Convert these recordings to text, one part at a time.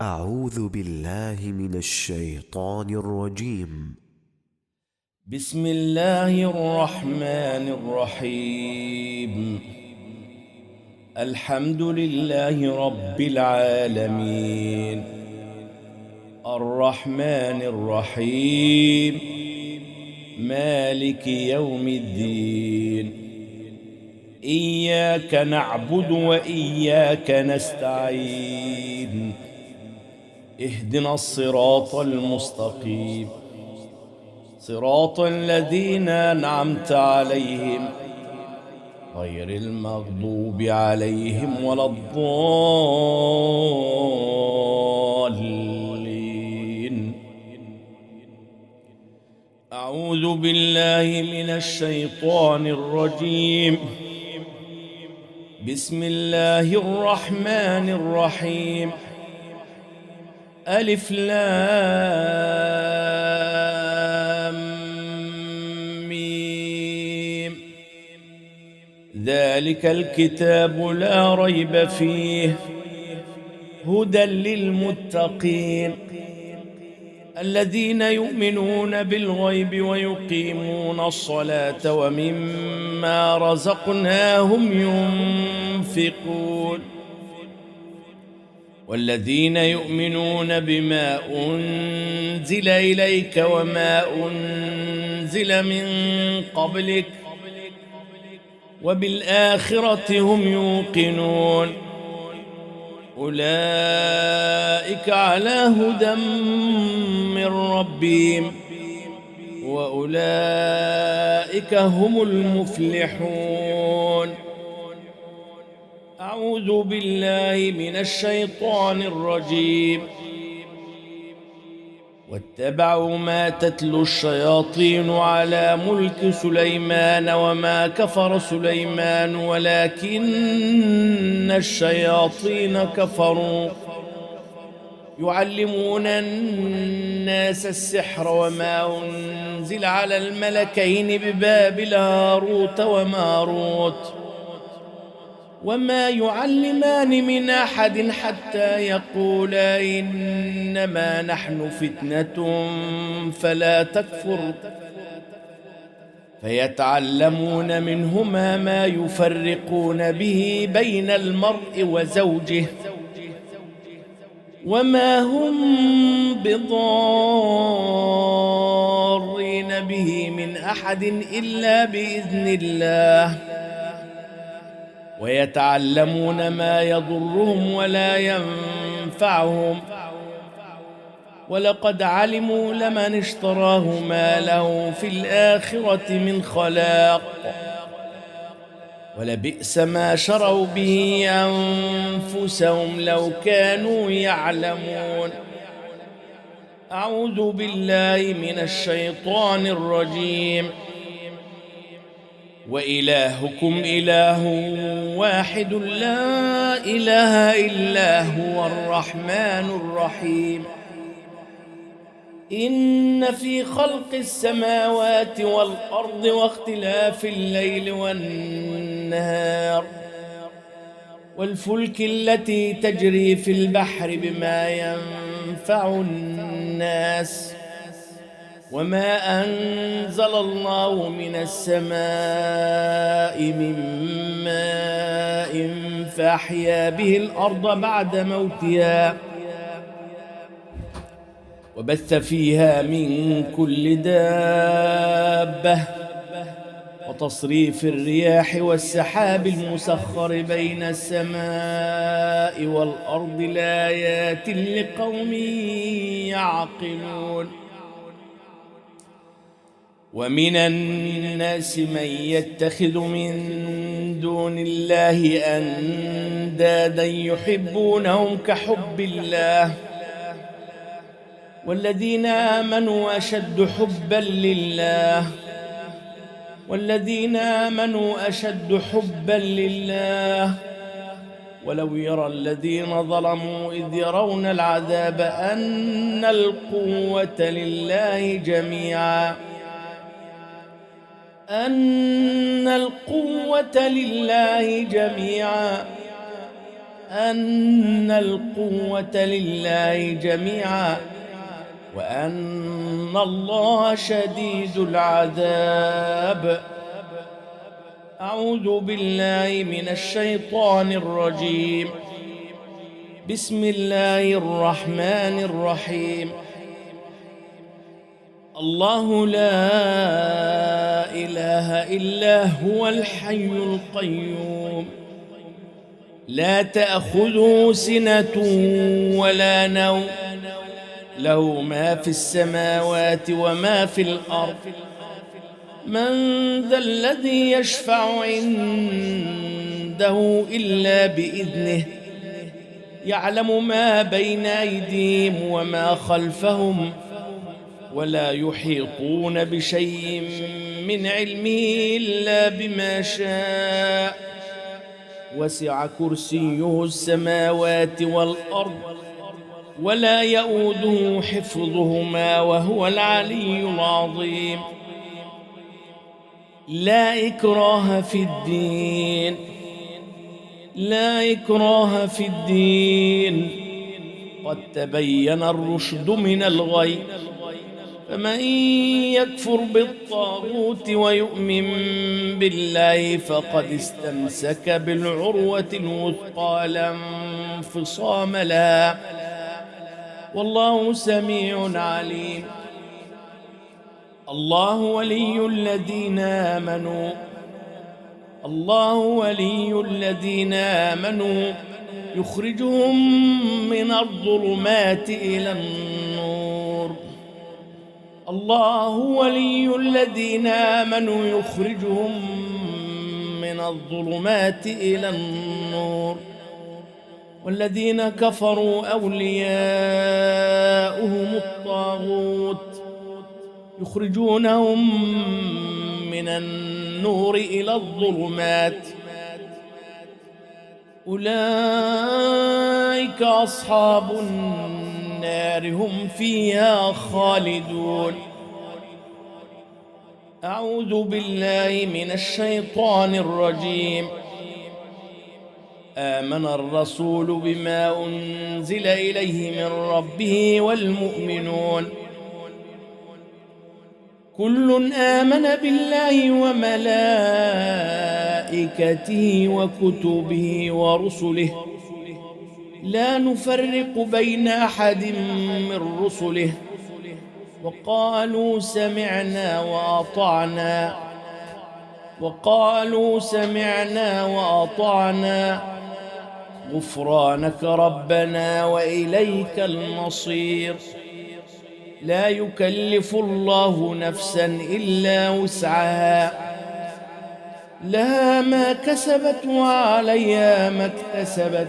أعوذ بالله من الشيطان الرجيم. بسم الله الرحمن الرحيم. الحمد لله رب العالمين، الرحمن الرحيم، مالك يوم الدين. إياك نعبد وإياك نستعين. اهدنا الصراط المستقيم، صراط الذين أنعمت عليهم غير المغضوب عليهم ولا الضالين. أعوذ بالله من الشيطان الرجيم. بسم الله الرحمن الرحيم. ألف لام ميم. ذلك الكتاب لا ريب فيه هدى للمتقين الذين يؤمنون بالغيب ويقيمون الصلاة ومما رزقناهم ينفقون والذين يؤمنون بما أنزل إليك وما أنزل من قبلك وبالآخرة هم يوقنون. أولئك على هدى من ربهم وأولئك هم المفلحون. أعوذ بالله من الشيطان الرجيم. واتبعوا ما تتلو الشياطين على ملك سليمان وما كفر سليمان ولكن الشياطين كفروا يعلمون الناس السحر وما أنزل على الملكين ببابل هاروت وماروت وما يعلمان من أحد حتى يقولا إنما نحن فتنة فلا تكفر فيتعلمون منهما ما يفرقون به بين المرء وزوجه وما هم بضارين به من أحد إلا بإذن الله ويتعلمون ما يضرهم ولا ينفعهم ولقد علموا لمن اشتراه ما له في الآخرة من خلاق ولبئس ما شروا به أنفسهم لو كانوا يعلمون. أعوذ بالله من الشيطان الرجيم. وإلهكم إله واحد لا إله إلا هو الرحمن الرحيم. إن في خلق السماوات والأرض واختلاف الليل والنهار والفلك التي تجري في البحر بما ينفع الناس وما أنزل الله من السماء من ماء فأحيا به الأرض بعد موتها وبث فيها من كل دابة وتصريف الرياح والسحاب المسخر بين السماء والأرض لآيات لقوم يعقلون. ومن الناس من يتخذ من دون الله أندادا يحبونهم كحب الله والذين آمنوا أشد حبا لله ولو يرى الذين ظلموا إذ يرون العذاب أن القوة لله جميعا أن القوة لله جميعا وأن الله شديد العذاب. أعوذ بالله من الشيطان الرجيم. بسم الله الرحمن الرحيم. الله لا إله إلا هو الحي القيوم لا تأخذه سنة ولا نوم له ما في السماوات وما في الأرض. من ذا الذي يشفع عنده إلا بإذنه يعلم ما بين أيديهم وما خلفهم ولا يحيطون بشيء من علمه إلا بما شاء. وسع كرسيه السماوات والأرض ولا يؤوده حفظهما وهو العلي العظيم. لا إكراه في الدين لا إكراه في الدين قد تبين الرشد من الغي. فمن يكفر بالطاغوت ويؤمن بالله فقد استمسك بالعروة الوثقى لا انفصام لها والله سميع عليم. الله ولي الذين آمنوا يخرجهم من الظلمات إلى النور. الله ولي الذين آمنوا يخرجهم من الظلمات إلى النور والذين كفروا أولياؤهم الطاغوت يخرجونهم من النور إلى الظلمات. أولئك أصحاب النار هم فيها خالدون. أعوذ بالله من الشيطان الرجيم. آمن الرسول بما أنزل إليه من ربه والمؤمنون كل آمن بالله وملائكته وكتبه ورسله لا نفرق بين أحد من رسله وقالوا سمعنا وأطعنا غفرانك ربنا وإليك المصير. لا يكلف الله نفسا إلا وسعها لها ما كسبت وعليها ما اكتسبت.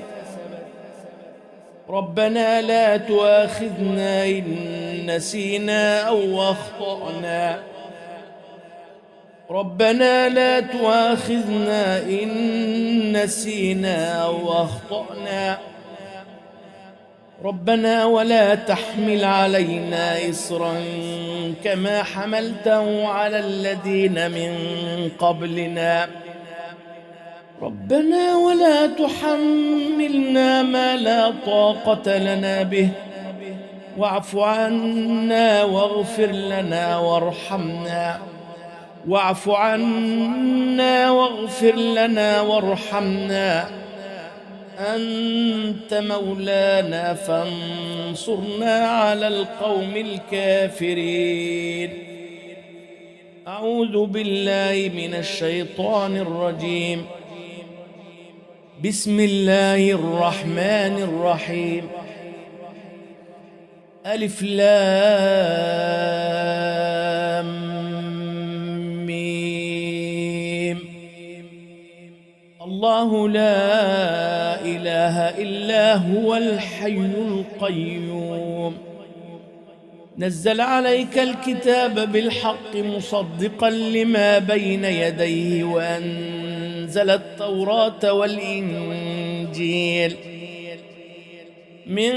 ربنا لا تؤاخذنا إن نسينا أو أخطأنا ربنا لا تؤاخذنا إن نسينا أو أخطأنا ربنا ولا تحمل علينا إصرا كما حملته على الذين من قبلنا ربنا ولا تحملنا ما لا طاقة لنا به واعف عنا واغفر لنا وارحمنا أنت مولانا فانصرنا على القوم الكافرين. أعوذ بالله من الشيطان الرجيم. بسم الله الرحمن الرحيم. ألف لام ميم. الله لا إله إلا هو الحي القيوم نزل عليك الكتاب بالحق مصدقا لما بين يديه وأنزل التوراة والإنجيل من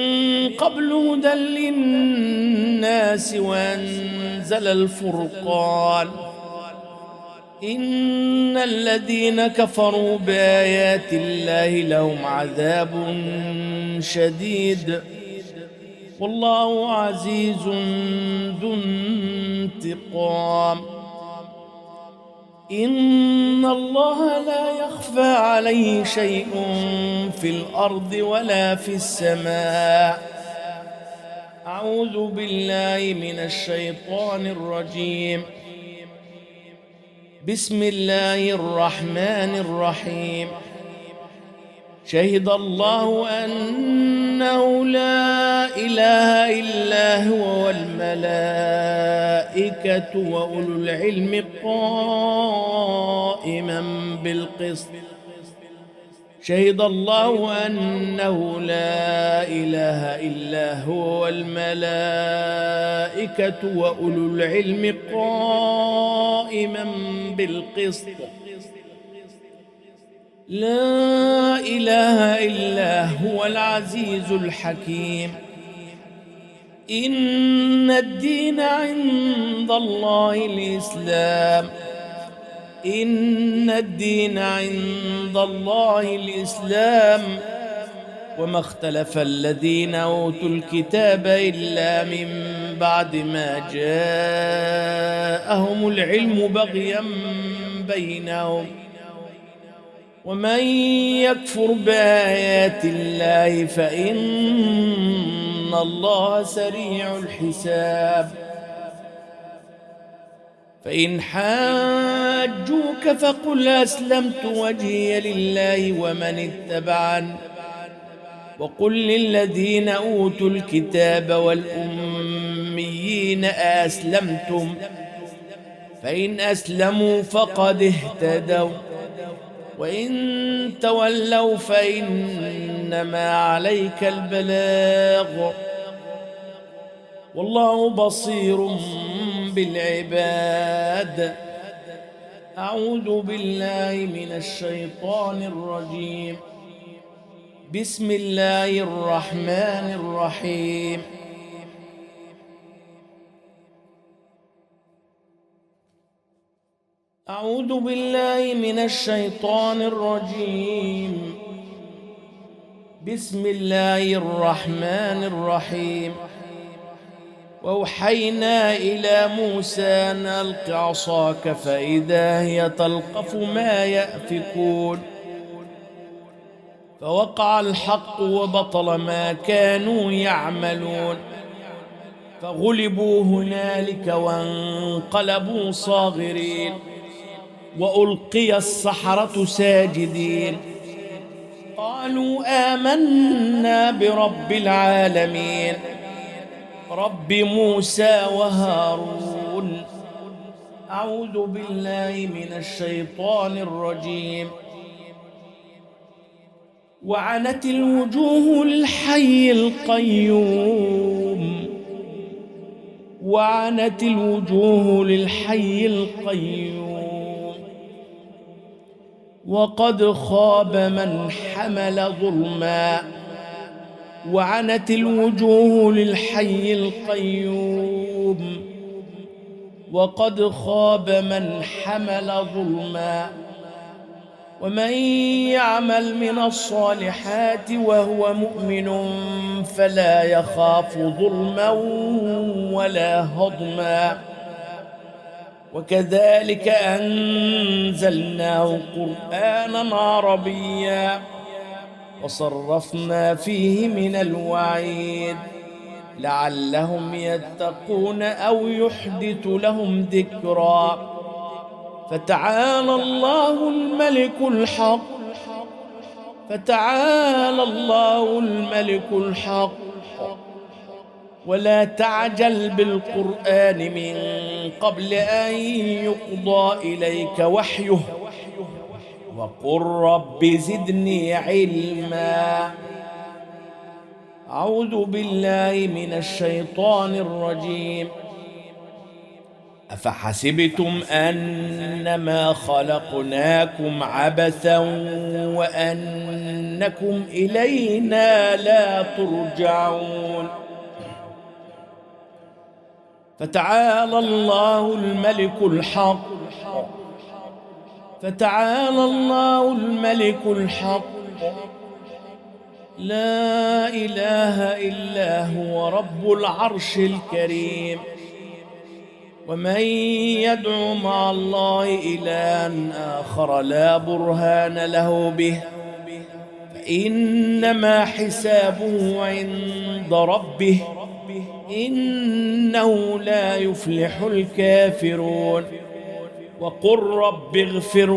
قبل هدى للناس وأنزل الفرقان إن الذين كفروا بآيات الله لهم عذاب شديد والله عزيز ذو انتقام. إن الله لا يخفى عليه شيء في الأرض ولا في السماء. أعوذ بالله من الشيطان الرجيم. بسم الله الرحمن الرحيم. شهد الله أنه لا إله إلا هو والملائكة وأولو العلم قائما بالقسط. شهد الله أنه لا إله إلا هو والملائكة وأولو العلم قائما بالقسط. لا إله إلا هو العزيز الحكيم. إن الدين عند الله الإسلام. إن الدين عند الله الإسلام وما اختلف الذين أوتوا الكتاب إلا من بعد ما جاءهم العلم بغيا بينهم ومن يكفر بآيات الله فإن الله سريع الحساب. فإن حاجوك فقل أسلمت وجهي لله ومن اتبعني وقل للذين أوتوا الكتاب والأميين أسلمتم فإن أسلموا فقد اهتدوا وإن تولوا فإنما عليك البلاغ والله بصير بالعباد. أعوذ بالله من الشيطان الرجيم. بسم الله الرحمن الرحيم. أعوذ بالله من الشيطان الرجيم. بسم الله الرحمن الرحيم. وأوحينا إلى موسى أن ألق عصاك فإذا هي تلقف ما يأفكون فوقع الحق وبطل ما كانوا يعملون فغلبوا هنالك وانقلبوا صاغرين وألقي السحرة ساجدين قالوا آمنا برب العالمين رب موسى وهارون. أعوذ بالله من الشيطان الرجيم. وعنت الوجوه للحي القيوم. وعنت الوجوه للحي القيوم وقد خاب من حمل ظلما. وعنت الوجوه للحي القيوم وقد خاب من حمل ظلما. ومن يعمل من الصالحات وهو مؤمن فلا يخاف ظلما ولا هضما. وكذلك أنزلناه قرآنا عربيا وصرفنا فيه من الوعيد لعلهم يتقون أو يحدث لهم ذكرا. فتعالى الله الملك الحق. فتعالى الله الملك الحق. ولا تعجل بالقرآن من قبل أن يقضى إليك وحيه وقل رب زدني علما. أعوذ بالله من الشيطان الرجيم. أفحسبتم أنما خلقناكم عبثا وأنكم إلينا لا ترجعون. فتعالى الله الملك الحق. فتعالى الله الملك الحق لا إله إلا هو رب العرش الكريم. ومن يدع مع الله إلها آخر لا برهان له به فإنما حسابه عند ربه إنه لا يفلح الكافرون. وقل رب اغفر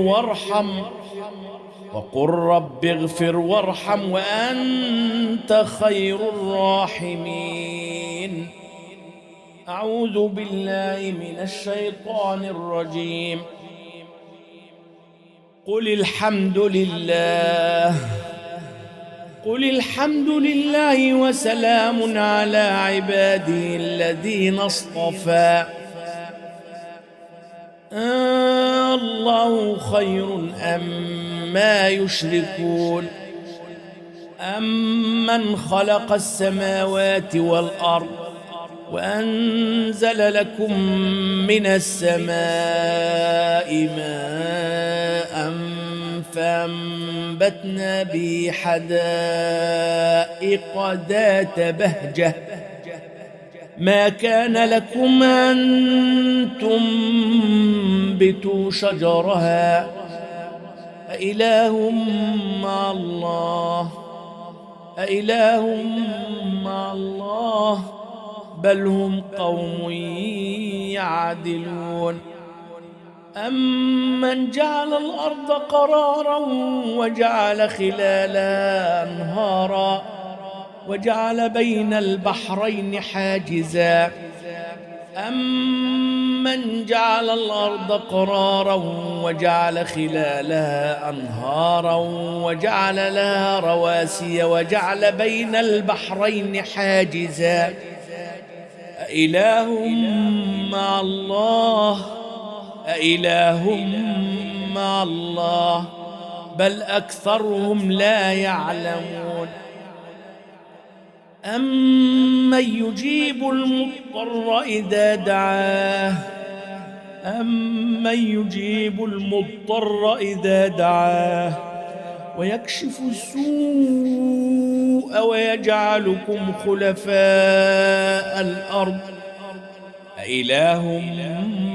وارحم وأنت خير الراحمين. أعوذ بالله من الشيطان الرجيم. قل الحمد لله وسلام على عباده الذين اصطفى الله خير أما يشركون. أمن خلق السماوات والأرض وأنزل لكم من السماء ماء فأنبتنا به حدائق ذات بهجة ما كان لكم أن تنبتوا شجرها أإله مع الله بل هم قوم يعدلون. أمن جعل الأرض قرارا وجعل خلالها أنهارا وجعل بين البحرين حاجزا أمن جعل الأرض قرارا وجعل خلالها أنهارا وجعل لها رواسي وجعل بين البحرين حاجزا أإله مع الله بل أكثرهم لا يعلمون. أمن يجيب المضطر إذا دعاه ويكشف السوء ويجعلكم خلفاء الأرض أإله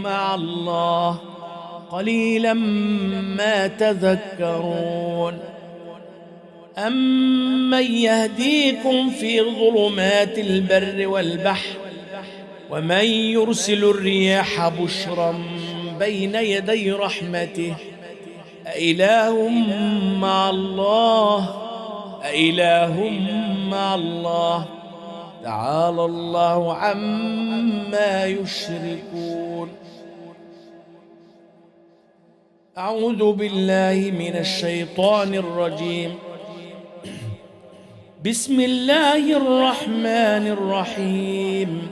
مع الله قليلا ما تذكرون. أمن يهديكم في ظلمات البر والبحر ومن يرسل الرياح بشرا بين يدي رحمته أإله مع الله تعالى الله عما يشركون. أعوذ بالله من الشيطان الرجيم. بسم الله الرحمن الرحيم.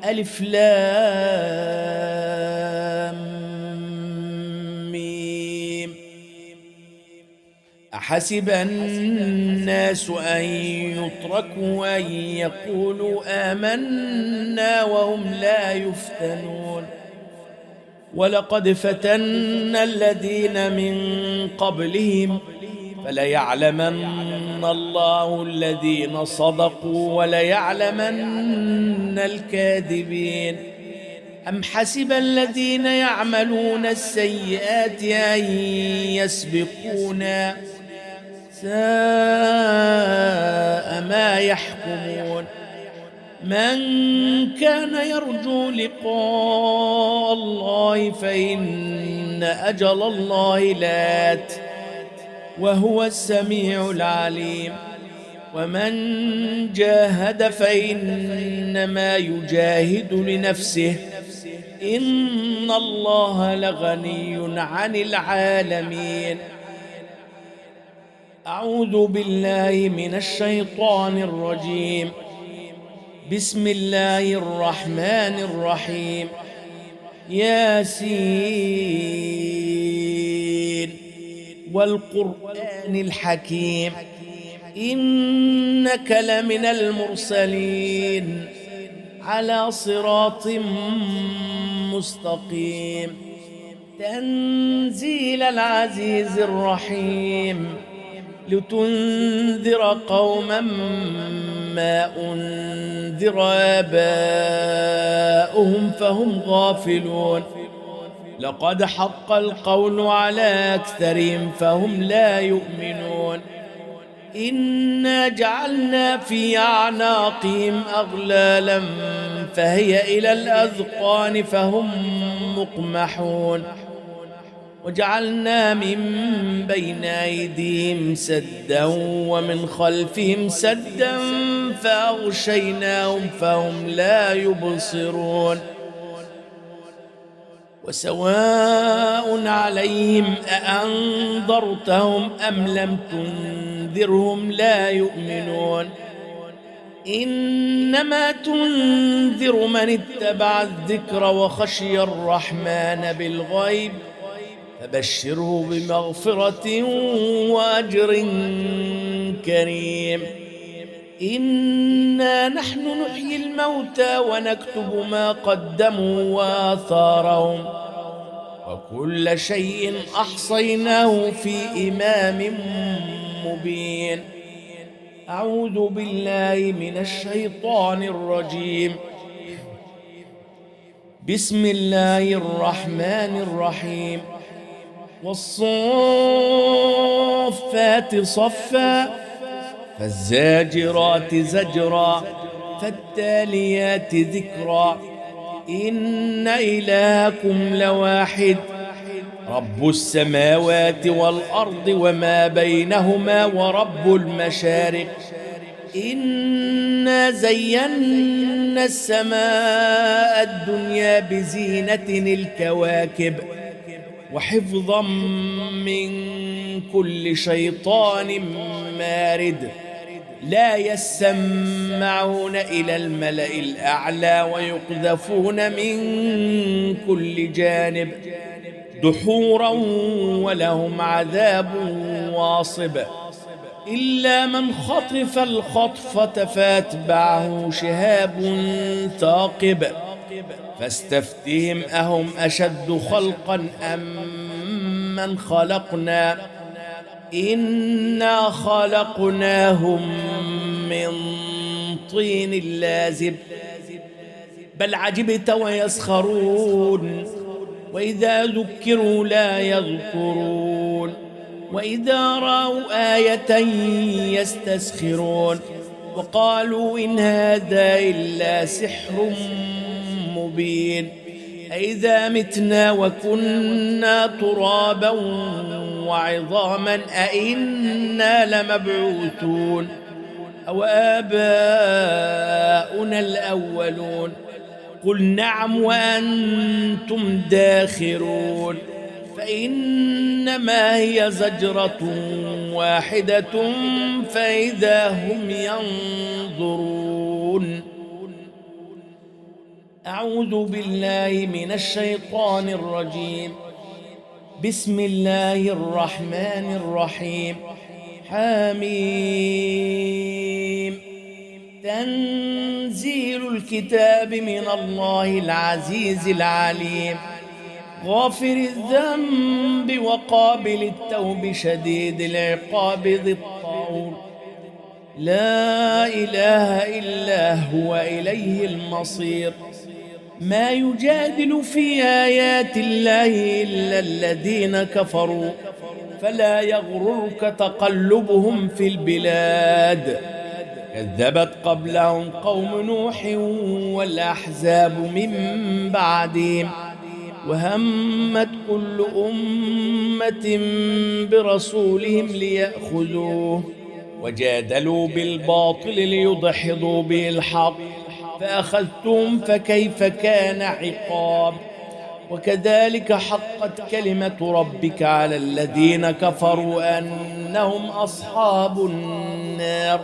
ألف لام ميم. أحسب الناس أن يتركوا أن يقولوا آمنا وهم لا يفتنون. ولقد فتنا الذين من قبلهم فليعلمن الله الذين صدقوا وليعلمن الكاذبين. أم حسب الذين يعملون السيئات أن يسبقونا ساء ما يحكمون. من كان يرجو لقاء الله فإن أجل الله لات وهو السميع العليم. ومن جاهد فإنما يجاهد لنفسه إن الله لغني عن العالمين. أعوذ بالله من الشيطان الرجيم. بسم الله الرحمن الرحيم. ياسين والقرآن الحكيم إنك لمن المرسلين على صراط مستقيم. تنزيل العزيز الرحيم لتنذر قوما ما أنذر آباؤهم فهم غافلون لقد حق القول على أكثرهم فهم لا يؤمنون إنا جعلنا في أعناقهم أغلالا فهي إلى الأذقان فهم مقمحون وجعلنا من بين أيديهم سدا ومن خلفهم سدا فأغشيناهم فهم لا يبصرون وسواء عليهم أأنذرتهم أم لم تنذرهم لا يؤمنون إنما تنذر من اتبع الذكر وخشي الرحمن بالغيب فبشره بمغفرة وأجر كريم إنا نحن نحيي الموتى ونكتب ما قدموا وآثارهم وكل شيء أحصيناه في إمام مبين أعوذ بالله من الشيطان الرجيم بسم الله الرحمن الرحيم والصافات صفا فالزاجرات زجرا فالتاليات ذكرا إن إلهكم لواحد رب السماوات والأرض وما بينهما ورب المشارق إنا زينا السماء الدنيا بزينة الكواكب وحفظا من كل شيطان مارد لا يسمعون إلى الملأ الأعلى ويقذفون من كل جانب دحورا ولهم عذاب واصب إلا من خطف الخطفة فاتبعه شهاب ثاقب فاستفتهم أهم أشد خلقا أم من خلقنا إنا خلقناهم من طين لازب بل عجبت ويسخرون وإذا ذكروا لا يذكرون وإذا رأوا آية يستسخرون وقالوا إن هذا إلا سحر مبين أإذا متنا وكنا ترابا وعظاما أإنا لمبعوثون أو آباؤنا الأولون قل نعم وأنتم داخرون فإنما هي زجرة واحدة فإذا هم ينظرون أعوذ بالله من الشيطان الرجيم بسم الله الرحمن الرحيم حميم تنزيل الكتاب من الله العزيز العليم غافر الذنب وقابل التوب شديد العقاب ذي الطول لا إله إلا هو إليه المصير ما يجادل في آيات الله إلا الذين كفروا فلا يغررك تقلبهم في البلاد كذبت قبلهم قوم نوح والأحزاب من بعدهم وهمت كل أمة برسولهم ليأخذوه وجادلوا بالباطل ليدحضوا به الحق فأخذتهم فكيف كان عقاب وكذلك حقت كلمة ربك على الذين كفروا أنهم أصحاب النار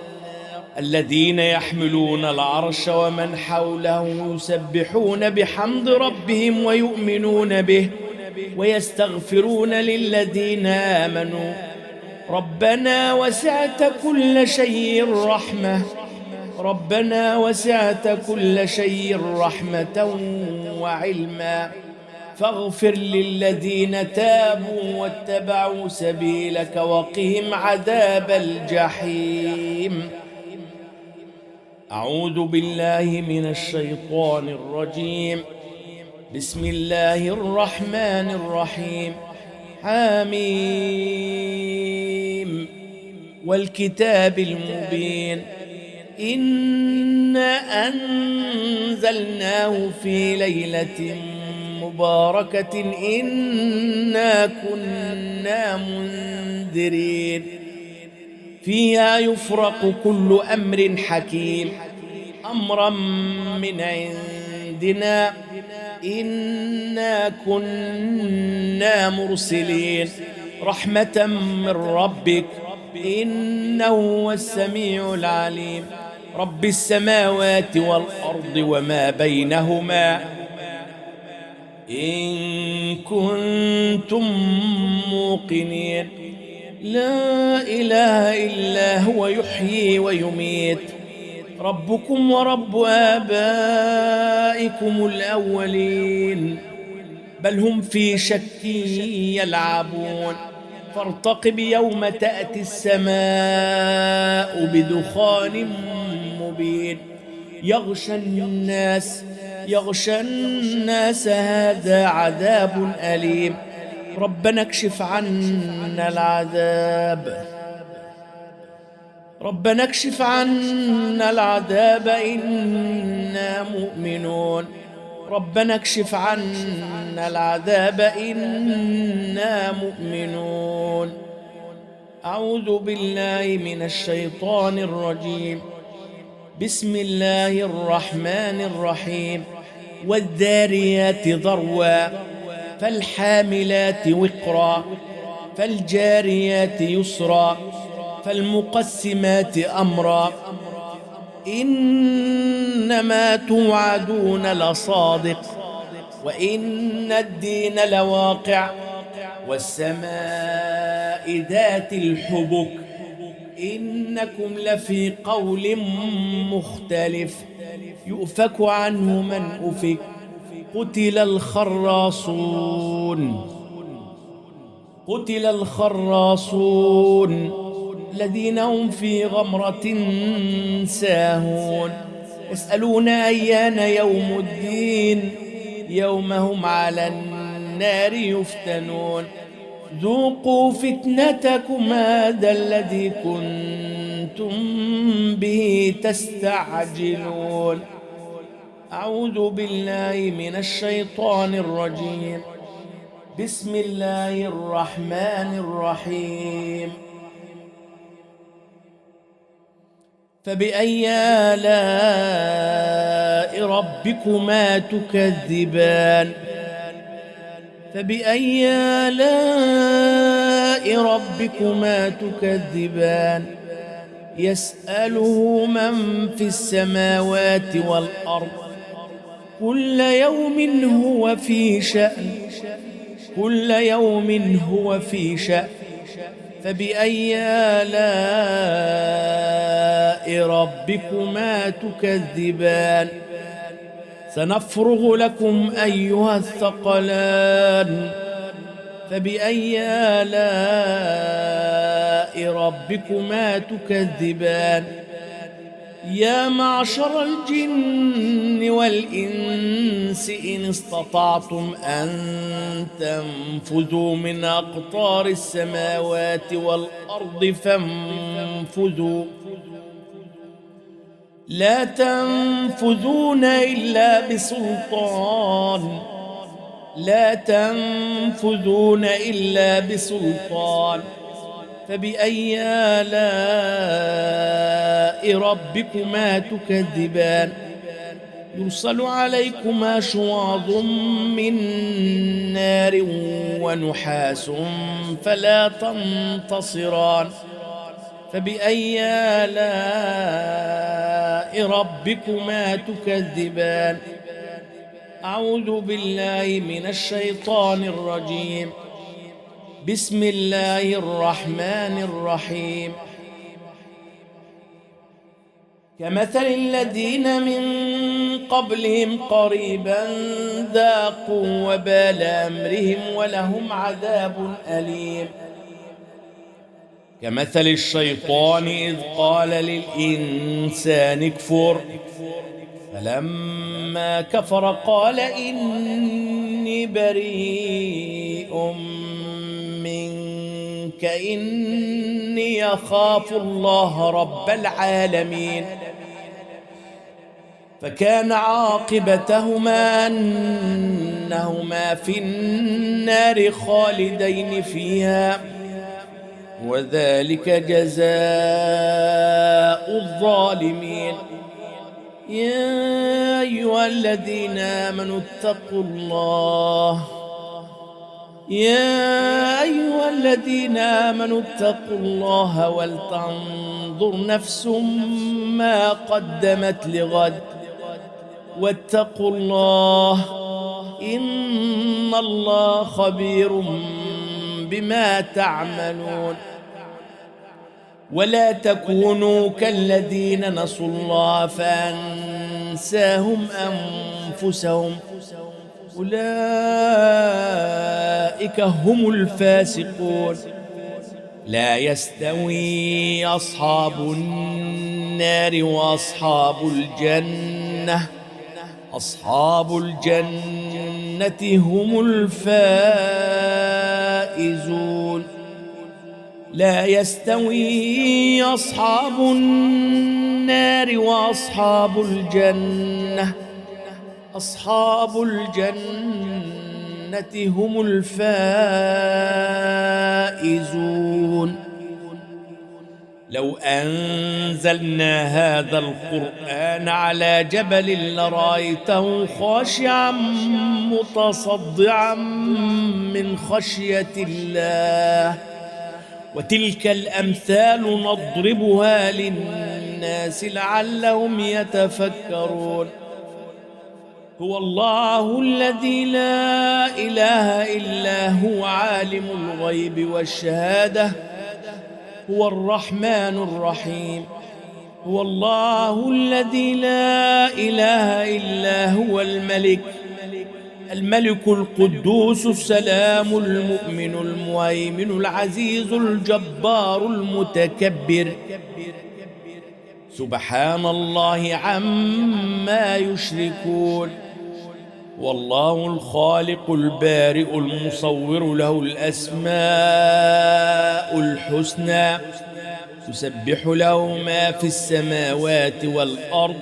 الذين يحملون العرش ومن حوله يسبحون بحمد ربهم ويؤمنون به ويستغفرون للذين آمنوا ربنا وسعت كل شيء رحمة ربنا وسعت كل شيء رحمة وعلما فاغفر للذين تابوا واتبعوا سبيلك وقهم عذاب الجحيم. أعوذ بالله من الشيطان الرجيم. بسم الله الرحمن الرحيم. حميم والكتاب المبين. إنا أنزلناه في ليلة مباركة إنا كنا منذرين فيها يفرق كل أمر حكيم أمرا من عندنا إنا كنا مرسلين رحمة من ربك إنه هو السميع العليم. رب السماوات والأرض وما بينهما إن كنتم موقنين لا إله إلا هو يحيي ويميت ربكم ورب آبائكم الأولين بل هم في شك يلعبون فارتقب يوم تأتي السماء بدخان مبين يغشى الناس هذا عذاب أليم ربنا اكشف عنا العذاب إنا مؤمنون ربنا اكشف عنا العذاب إنا مؤمنون. أعوذ بالله من الشيطان الرجيم. بسم الله الرحمن الرحيم. والذاريات ذروا فالحاملات وقرا فالجاريات يسرا فالمقسمات أمرا إنما توعدون لصادق وإن الدين لواقع والسماء ذات الحبك إنكم لفي قول مختلف يؤفك عنه من أفك قتل الخراصون الذين هم في غمرة ساهون يسألون أيان يوم الدين يوم هم على النار يفتنون ذوقوا فتنتكم هذا الذي كنتم به تستعجلون. أعوذ بالله من الشيطان الرجيم. بسم الله الرحمن الرحيم. فبأي آلاء ربكما تكذبان يسأله من في السماوات والأرض كل يوم هو في شأن فبأي آلاء ربكما تكذبان سنفرغ لكم أيها الثقلان فبأي آلاء ربكما تكذبان يا معشر الجن والإنس إن استطعتم أن تنفذوا من أقطار السماوات والأرض فانفذوا لا تنفذون إلا بسلطان فبأي آلاء ربكما تكذبان يرسل عليكما شواظ من نار ونحاس فلا تنتصران فبأي آلاء ربكما تكذبان. أعوذ بالله من الشيطان الرجيم. بسم الله الرحمن الرحيم. كمثل الذين من قبلهم قريبا ذاقوا وبال أمرهم ولهم عذاب أليم. كمثل الشيطان إذ قال للإنسان اكفر فلما كفر قال إني بريء منك إني أخاف الله رب العالمين. فكان عاقبتهما أنهما في النار خالدين فيها وذلك جزاء الظالمين. يا أيها الذين آمنوا اتقوا الله ولتنظر نفس ما قدمت لغد واتقوا الله إن الله خبير بما تعملون. ولا تكونوا كالذين نسوا الله فأنساهم أنفسهم أولئك هم الفاسقون. لا يستوي أصحاب النار وأصحاب الجنة أصحاب الجنة هم الفائزون. لا يستوي أصحاب النار وأصحاب الجنة أصحاب الجنة هم الفائزون. لو أنزلنا هذا القرآن على جبل لرأيته خاشعا متصدعا من خشية الله. وتلك الأمثال نضربها للناس لعلهم يتفكرون. هو الله الذي لا إله إلا هو عالم الغيب والشهادة هو الرحمن الرحيم. هو الله الذي لا إله إلا هو الملك القدوس السلام المؤمن المهيمن العزيز الجبار المتكبر. سبحان الله عما يشركون. والله الخالق البارئ المصور له الأسماء الحسنى تسبح له ما في السماوات والأرض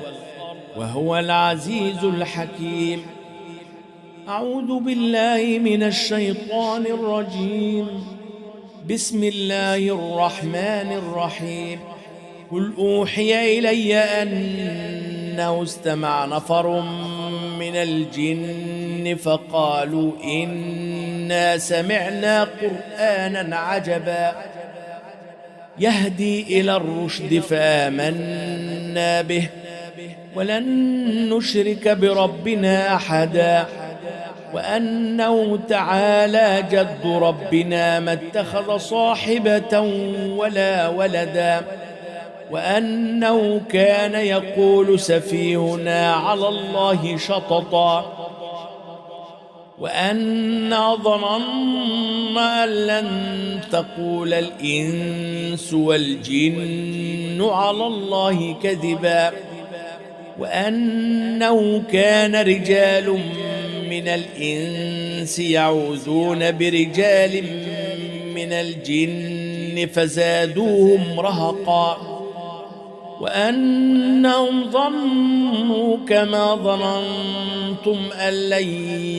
وهو العزيز الحكيم. أعوذ بالله من الشيطان الرجيم. بسم الله الرحمن الرحيم. قل أوحي إلي أنه استمع نفر من الجن فقالوا إنا سمعنا قرآنا عجبا يهدي إلى الرشد فآمنا به ولن نشرك بربنا أحدا وأنه تعالى جد ربنا ما اتخذ صاحبة ولا ولدا وأنه كان يقول سفيهنا على الله شططا وأنا ظننا أن لن تقول الإنس والجن على الله كذبا وأنه كان رجال من الإنس يعوذون برجال من الجن فزادوهم رهقا وأنهم ظنوا كما ظننتم أن لن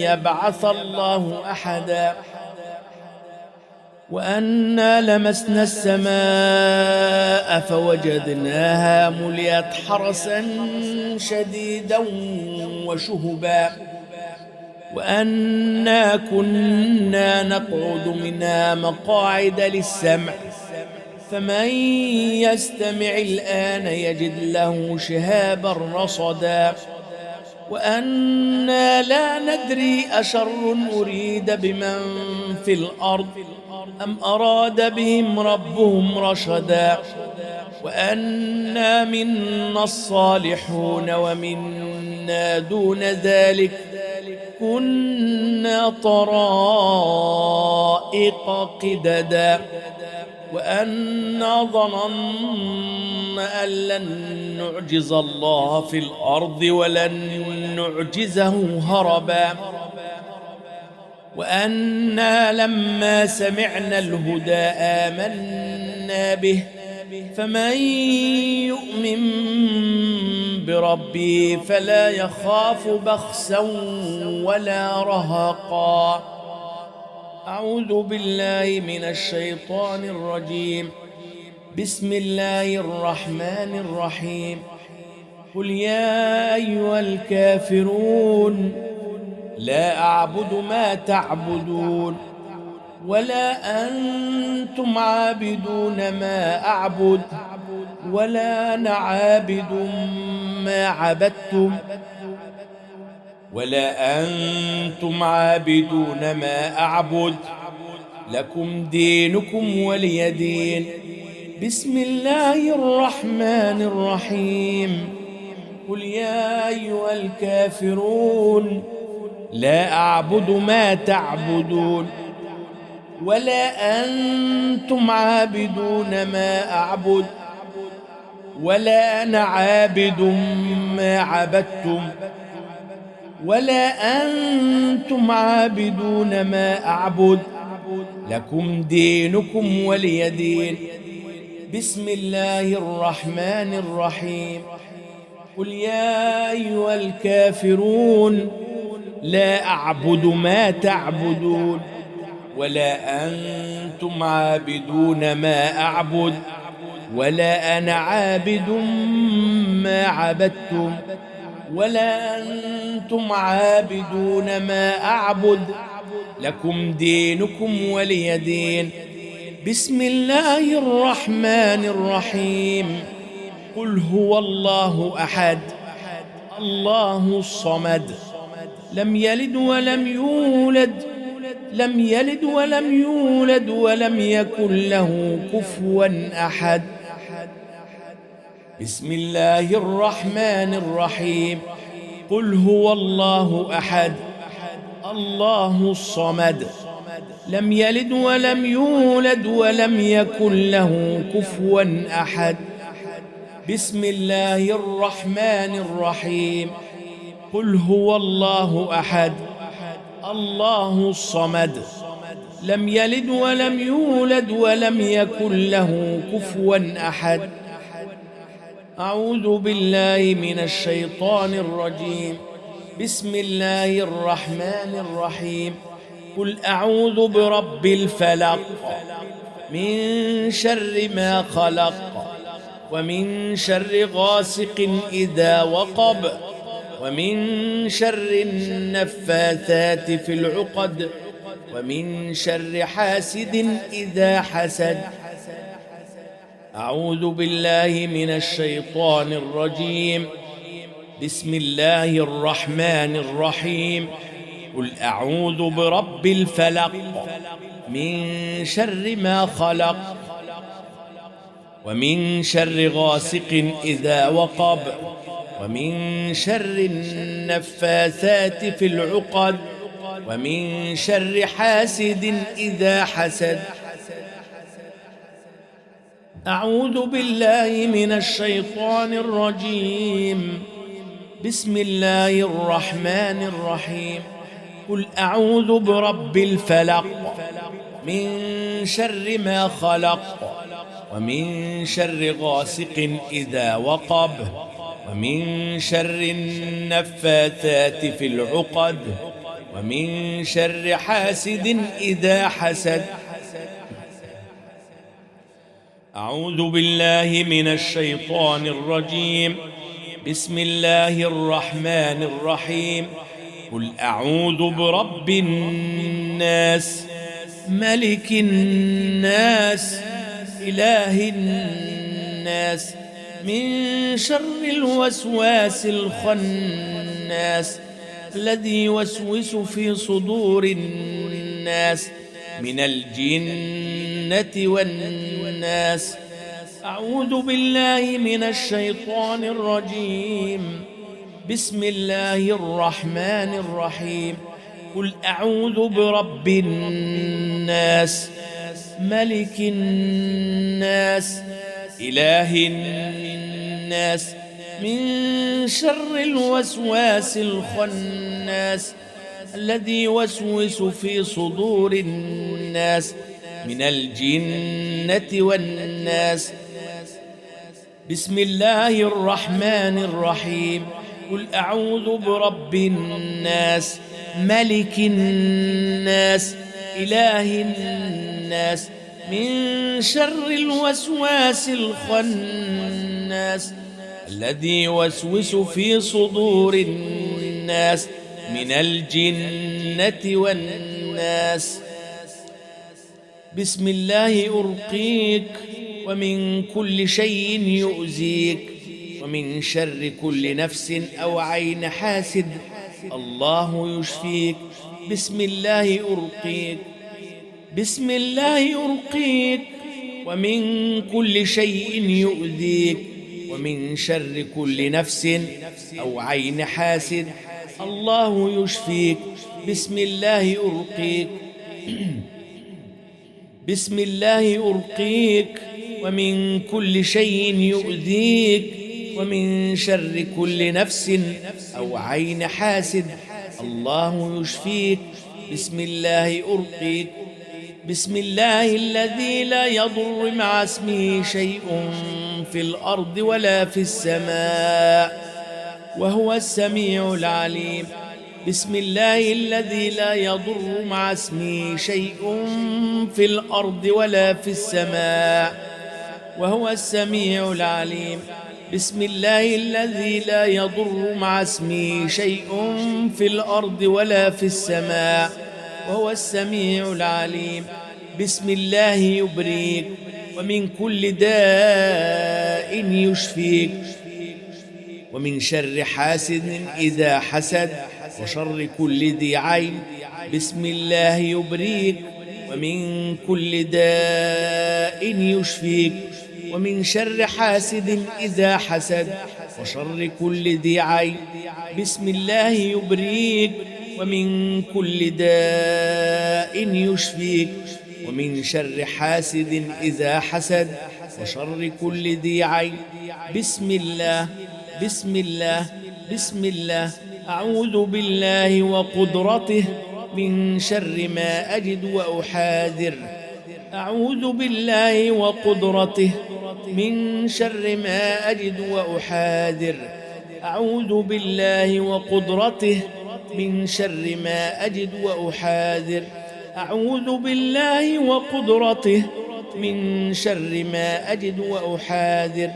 يبعث الله أحدا وأنا لمسنا السماء فوجدناها ملئت حرسا شديدا وشهبا وأنا كنا نقعد منها مقاعد للسمع فمن يستمع الآن يجد له شهابا رصدا وأنا لا ندري أشر أريد بمن في الأرض أم أراد بهم ربهم رشدا وأنا منا الصالحون ومنا دون ذلك كنا طرائق قددا وأنا ظننا أن لن نعجز الله في الأرض ولن نعجزه هربا وأنا لما سمعنا الهدى آمنا به فمن يؤمن بربه فلا يخاف بخسا ولا رهقا. أعوذ بالله من الشيطان الرجيم. بسم الله الرحمن الرحيم. قل يا أيها الكافرون لا أعبد ما تعبدون ولا أنتم عابدون ما أعبد ولا أنا عابد ما عبدتم ولا أنتم عابدون ما أعبد لكم دينكم ولي دين. بسم الله الرحمن الرحيم. قل يا أيها الكافرون لا أعبد ما تعبدون ولا أنتم عابدون ما أعبد ولا أنا عابد ما عبدتم ولا أنتم عابدون ما أعبد لكم دينكم ولي دين. بسم الله الرحمن الرحيم. قل يا أيها الكافرون لا أعبد ما تعبدون ولا أنتم عابدون ما أعبد ولا أنا عابد ما عبدتم ولا أنتم عابدون ما أعبد لكم دينكم ولي دين. بسم الله الرحمن الرحيم. قل هو الله أحد الله الصمد لم يلد ولم يولد ولم يكن له كفوا أحد. بسم الله الرحمن الرحيم. قل هو الله أحد الله الصمد لم يلد ولم يولد ولم يكن له كفوا أحد. بسم الله الرحمن الرحيم. قل هو الله أحد الله الصمد لم يلد ولم يولد ولم يكن له كفوا أحد. أعوذ بالله من الشيطان الرجيم. بسم الله الرحمن الرحيم. قل أعوذ برب الفلق من شر ما خلق ومن شر غاسق إذا وقب ومن شر النفاثات في العقد ومن شر حاسد إذا حسد. أعوذ بالله من الشيطان الرجيم. بسم الله الرحمن الرحيم. قل أعوذ برب الفلق من شر ما خلق ومن شر غاسق إذا وقب ومن شر النفاثات في العقد ومن شر حاسد إذا حسد. أعوذ بالله من الشيطان الرجيم. بسم الله الرحمن الرحيم. قل أعوذ برب الفلق من شر ما خلق ومن شر غاسق إذا وقب ومن شر النفاثات في العقد ومن شر حاسد إذا حسد. أعوذ بالله من الشيطان الرجيم. بسم الله الرحمن الرحيم. قل أعوذ برب الناس ملك الناس إله الناس من شر الوسواس الخناس الذي يوسوس في صدور الناس من الجنة والناس. أعوذ بالله من الشيطان الرجيم. بسم الله الرحمن الرحيم. قل أعوذ برب الناس، ملك الناس، إله الناس، من شر الوسواس الخناس الذي يوسوس في صدور الناس من الجنة والناس. بسم الله الرحمن الرحيم. قل أعوذ برب الناس، ملك الناس، إله الناس، من شر الوسواس الخناس الذي يوسوس في صدور الناس من الجنة والناس. بسم الله أرقيك ومن كل شيء يؤذيك ومن شر كل نفس أو عين حاسد الله يشفيك. بسم الله أرقيك. بسم الله أرقيك ومن كل شيء يؤذيك ومن شر كل نفس أو عين حاسد الله يشفيك. بسم الله أرقيك. بسم الله أرقيك ومن كل شيء يؤذيك ومن شر كل نفس أو عين حاسد الله يشفيك. بسم الله أرقيك. بسم الله الذي لا يضر مع اسمه شيء في الأرض ولا في السماء وهو السميع العليم. بسم الله الذي لا يضر مع اسمه شيء في الأرض ولا في السماء وهو السميع العليم. بسم الله الذي لا يضر مع اسمه شيء في الأرض ولا في السماء وهو السميع العليم. بسم الله يبريك ومن كل داء يشفيك ومن شر حاسد إذا حسد وشر كل ذي عين. بسم الله يبريك ومن كل داء يشفيك ومن شر حاسد إذا حسد وشر كل ذي عين. بسم الله يبريك ومن كل داء يشفيك ومن شر حاسد إذا حسد وشر كل ذي عين. بسم الله. بسم الله. بسم الله. أعوذ بالله وقدرته من شر ما أجد وأحاذر. أعوذ بالله وقدرته من شر ما أجد وأحاذر. أعوذ بالله وقدرته من شر ما أجد وأحاذر. أعوذ بالله وقدرته من شر ما أجد وأحاذر.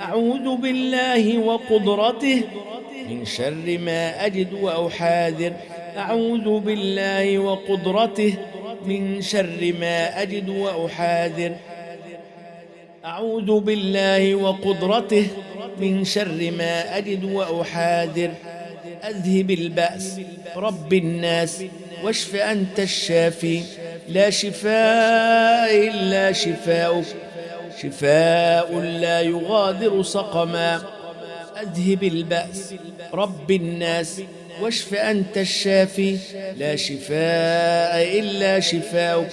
أعوذ بالله وقدرته من شر ما أجد وأحاذر. أعوذ بالله وقدرته من شر ما أجد وأحاذر. أعوذ بالله وقدرته من شر ما أجد وأحاذر. أذهب البأس رب الناس واشف أنت الشافي لا شفاء إلا شفاؤك شفاء لا يغادر سقما. أذهب البأس رب الناس واشف أنت الشافي لا شفاء إلا شفاؤك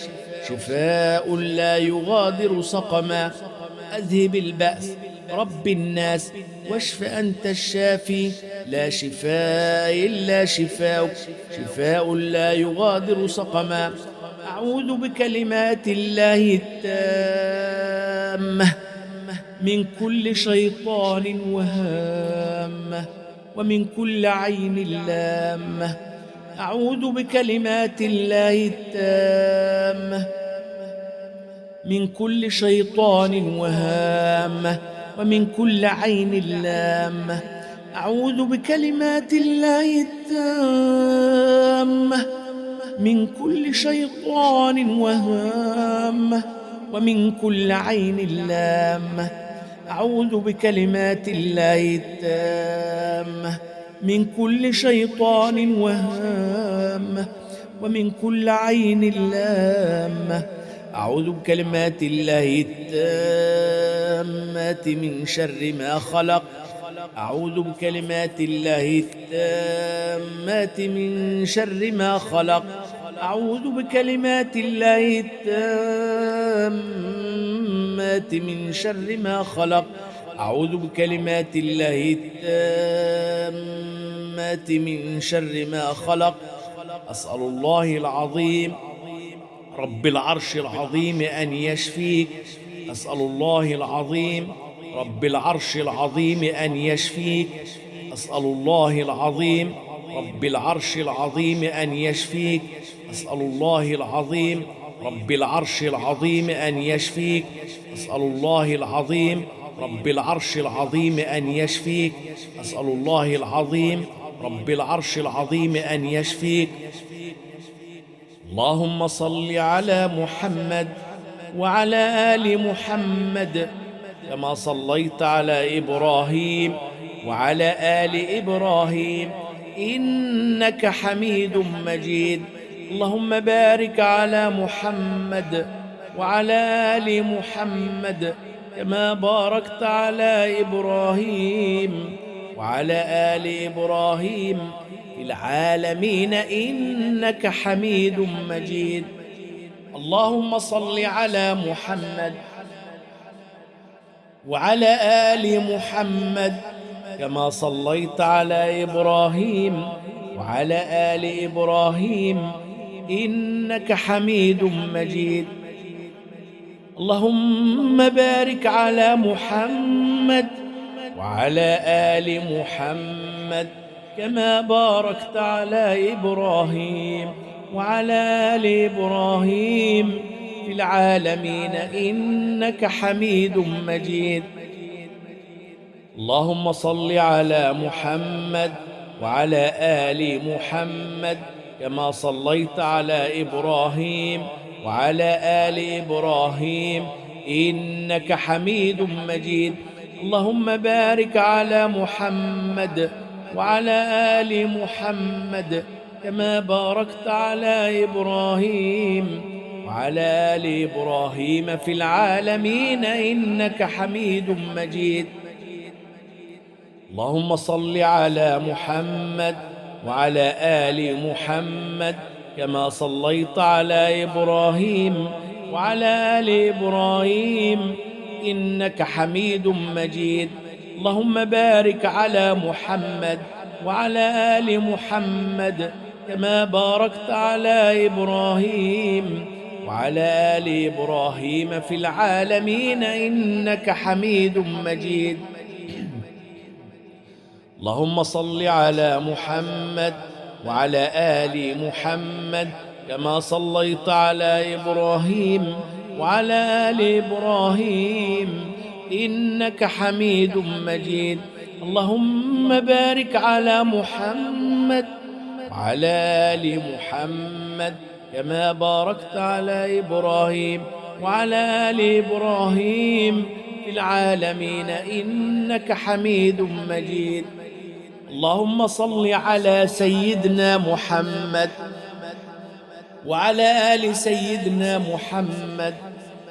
شفاء لا يغادر سقما. أذهب البأس رب الناس واشف أنت الشافي لا شفاء إلا شفاؤك شفاء لا يغادر سقما. أعوذ بكلمات الله التامة من كل شيطان وهامة ومن كل عين لامة. أعوذ بكلمات الله التامة من كل شيطان وهامة ومن كل عين لامة. أعوذ بكلمات الله التامة من كل شيطان وهامة ومن كل عين لامة. أعوذ بكلمات الله التامة من كل شيطان وهامة ومن كل عين لامة. أعوذ بكلمات الله التامة التامات من شر ما خلق. أعوذ بكلمات الله التامات من شر ما خلق. أعوذ بكلمات الله التامات من شر ما خلق. أعوذ بكلمات الله التامات من شر ما خلق. أسأل الله العظيم رب العرش العظيم أن يشفيك. أسأل الله العظيم رب العرش العظيم أن يشفيك. أسأل الله العظيم رب العرش العظيم أن يشفيك. أسأل الله العظيم رب العرش العظيم أن يشفيك. أسأل الله العظيم رب العرش العظيم أن يشفيك. أسأل الله العظيم رب العرش العظيم أن يشفيك. اللهم صل على محمد وعلى آل محمد كما صليت على إبراهيم وعلى آل إبراهيم إنك حميد مجيد. اللهم بارك على محمد وعلى آل محمد كما باركت على إبراهيم وعلى آل إبراهيم في العالمين إنك حميد مجيد. اللهم صل على محمد وعلى آل محمد كما صليت على إبراهيم وعلى آل إبراهيم إنك حميد مجيد. اللهم بارك على محمد وعلى آل محمد كما باركت على إبراهيم وعلى آل إبراهيم في العالمين إنك حميد مجيد. اللهم صل على محمد وعلى آل محمد كما صليت على إبراهيم وعلى آل إبراهيم إنك حميد مجيد. اللهم بارك على محمد وعلى آل محمد كما باركت على إبراهيم وعلى آل إبراهيم في العالمين إنك حميد مجيد. اللهم صل على محمد وعلى آل محمد كما صليت على إبراهيم وعلى آل إبراهيم إنك حميد مجيد. اللهم بارك على محمد وعلى آل محمد كما باركت على إبراهيم وعلى آل إبراهيم في العالمين إنك حميد مجيد. اللهم صل على محمد وعلى آل محمد كما صليت على إبراهيم وعلى آل إبراهيم إنك حميد مجيد. اللهم بارك على محمد وعلى آل محمد كما باركت على إبراهيم وعلى آل إبراهيم في العالمين إنك حميد مجيد. اللهم صل على سيدنا محمد وعلى آل سيدنا محمد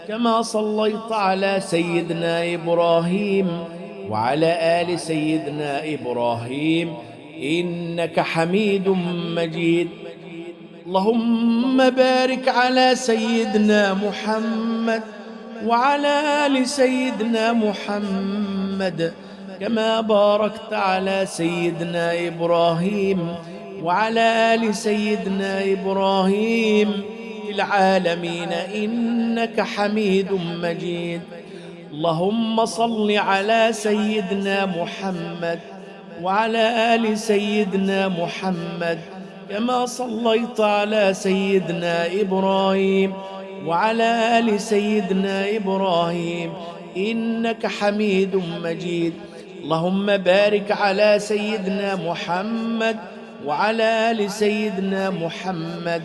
كما صليت على سيدنا إبراهيم وعلى آل سيدنا إبراهيم إنك حميد مجيد. اللهم بارك على سيدنا محمد وعلى آل سيدنا محمد كما باركت على سيدنا إبراهيم وعلى آل سيدنا إبراهيم في العالمين إنك حميد مجيد. اللهم صل على سيدنا محمد وعلى آل سيدنا محمد كما صليت على سيدنا إبراهيم وعلى آل سيدنا إبراهيم إنك حميد مجيد. اللهم بارك على سيدنا محمد وعلى آل سيدنا محمد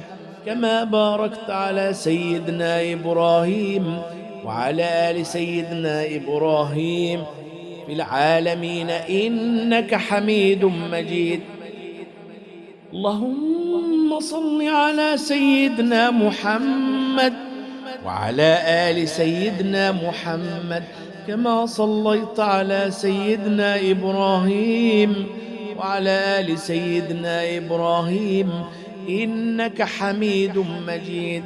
كما باركت على سيدنا إبراهيم وعلى آل سيدنا إبراهيم في العالمين إنك حميد مجيد. اللهم صل على سيدنا محمد وعلى آل سيدنا محمد كما صليت على سيدنا إبراهيم وعلى آل سيدنا إبراهيم إنك حميد مجيد.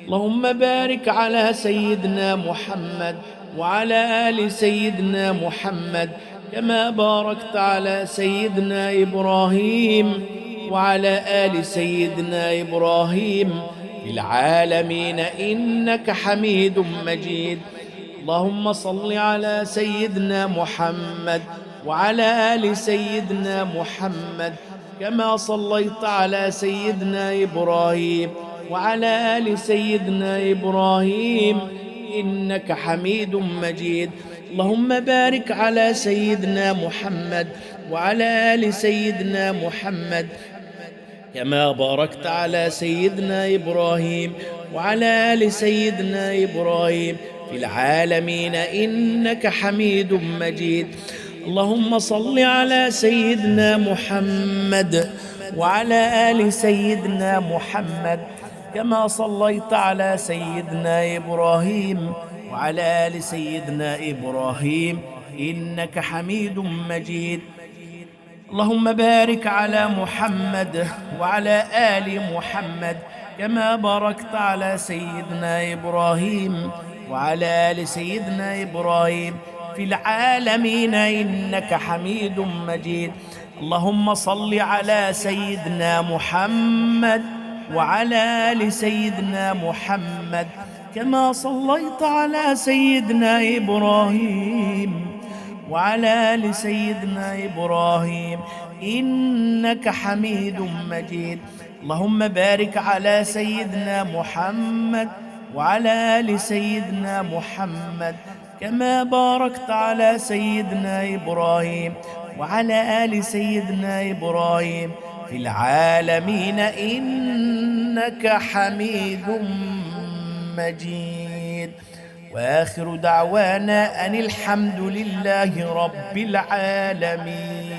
اللهم بارك على سيدنا محمد وعلى آل سيدنا محمد كما باركت على سيدنا إبراهيم وعلى آل سيدنا إبراهيم في العالمين إنك حميد مجيد. اللهم صل على سيدنا محمد وعلى آل سيدنا محمد كما صليت على سيدنا إبراهيم وعلى آل سيدنا إبراهيم إنك حميد مجيد. اللهم بارك على سيدنا محمد وعلى آل سيدنا محمد كما باركت على سيدنا إبراهيم وعلى آل سيدنا إبراهيم في العالمين إنك حميد مجيد. اللهم صل على سيدنا محمد وعلى آل سيدنا محمد كما صليت على سيدنا إبراهيم وعلى آل سيدنا إبراهيم إنك حميد مجيد. اللهم بارك على محمد وعلى آل محمد كما باركت على سيدنا إبراهيم وعلى آل سيدنا إبراهيم في العالمين إنك حميد مجيد. اللهم صل على سيدنا محمد وعلى آل سيدنا محمد كما صليت على سيدنا إبراهيم وعلى آل سيدنا إبراهيم إنك حميد مجيد. اللهم بارك على سيدنا محمد وعلى آل سيدنا محمد كما باركت على سيدنا إبراهيم وعلى آل سيدنا إبراهيم في العالمين إنك حميد مجيد. وآخر دعوانا أن الحمد لله رب العالمين.